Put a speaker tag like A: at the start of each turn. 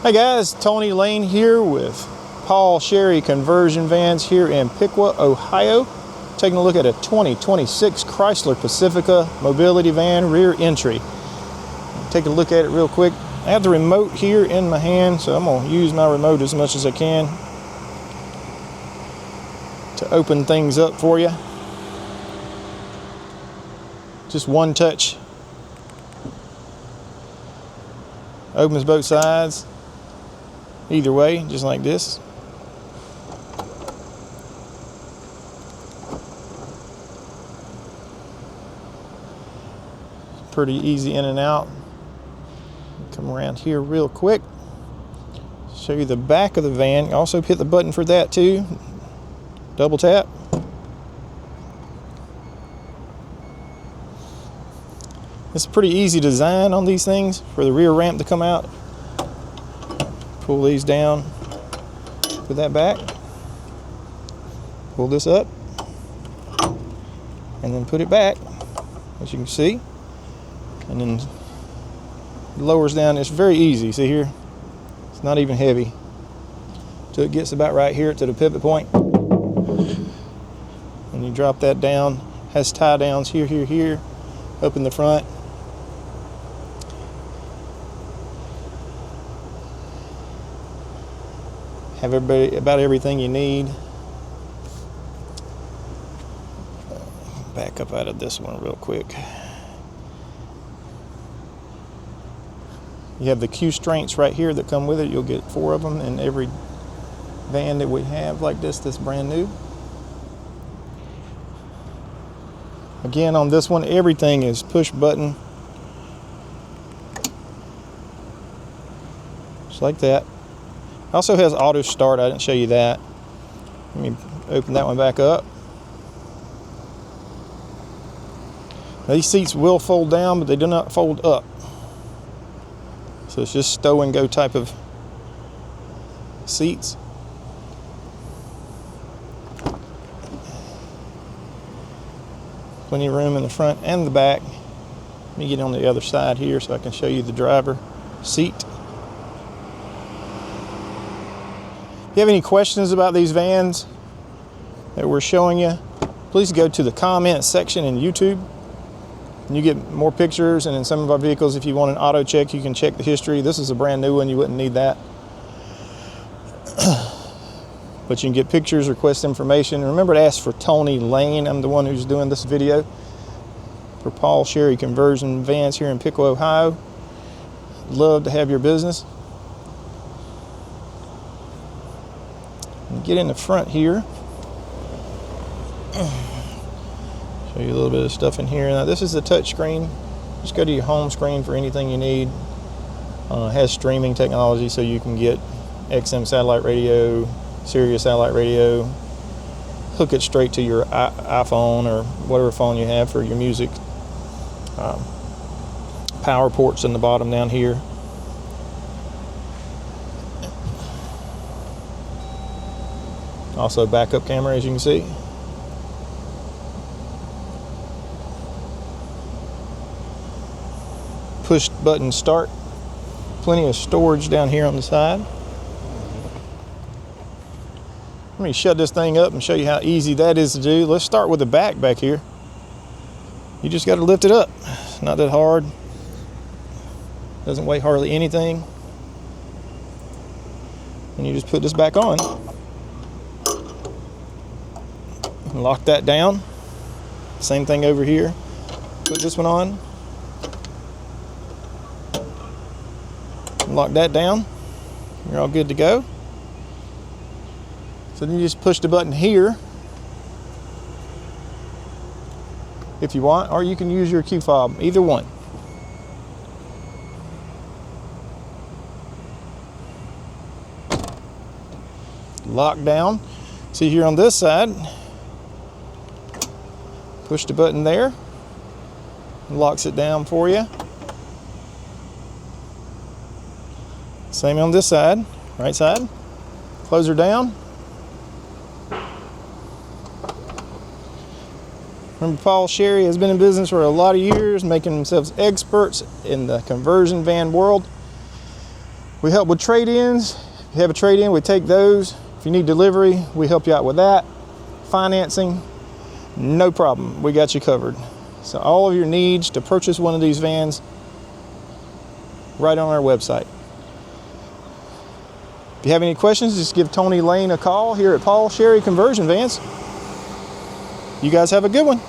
A: Hey guys, Tony Lane here with Paul Sherry Conversion Vans here in Piqua, Ohio. Taking a look at a 2026 Chrysler Pacifica mobility van rear entry. Take a look at it real quick. I have the remote here in my hand, so I'm going to use my remote as much as I can to open things up for you. Just one touch. Opens both sides. Either way, just like this. Pretty easy in and out. Come around here real quick. Show you the back of the van. Also hit the button for that too. Double tap. It's a pretty easy design on these things for the rear ramp to come out. Pull these down, put that back, pull this up, and then put it back, as you can see, and then it lowers down. It's very easy. See here? It's not even heavy. So it gets about right here to the pivot point. And you drop that down. Has tie downs here, here, here, up in the front. Have about everything you need. Back up out of this one real quick. You have the Q strengths right here that come with it. You'll get 4 of them in every van that we have like this that's brand new. Again, on this one, everything is push button. Just like that. Also has auto start. I didn't show you that. Let me open that one back up. Now, these seats will fold down, but they do not fold up. So it's just stow and go type of seats. Plenty of room in the front and the back. Let me get on the other side here so I can show you the driver seat. If you have any questions about these vans that we're showing you, please go to the comment section in YouTube. And you get more pictures, and in some of our vehicles, if you want an auto check, you can check the history. This is a brand new one, you wouldn't need that. But you can get pictures, request information. And remember to ask for Tony Lane. I'm the one who's doing this video for Paul Sherry Conversion Vans here in Piqua, Ohio. Love to have your business. Get in the front here. Show you a little bit of stuff in here. Now this is the touch screen. Just go to your home screen for anything you need. It has streaming technology, so you can get XM satellite radio, Sirius satellite radio, hook it straight to your iPhone or whatever phone you have for your music. Power ports in the bottom down here. Also backup camera, as you can see. Push button start. Plenty of storage down here on the side. Let me shut this thing up and show you how easy that is to do. Let's start with the back here. You just got to lift it up. It's not that hard. Doesn't weigh hardly anything. And you just put this back on. Lock that down. Same thing over here. Put this one on. Lock that down. You're all good to go. So then you just push the button here if you want, or you can use your key fob, either one. Lock down. See here on this side, push the button there, locks it down for you. Same on this side, right side. Close her down. Remember, Paul Sherry has been in business for a lot of years, making themselves experts in the conversion van world. We help with trade-ins. If you have a trade-in, we take those. If you need delivery, we help you out with that. Financing, no problem. We got you covered. So all of your needs to purchase one of these vans, right on our website. If you have any questions, just give Tony Lane a call here at Paul Sherry Conversion Vans. You guys have a good one.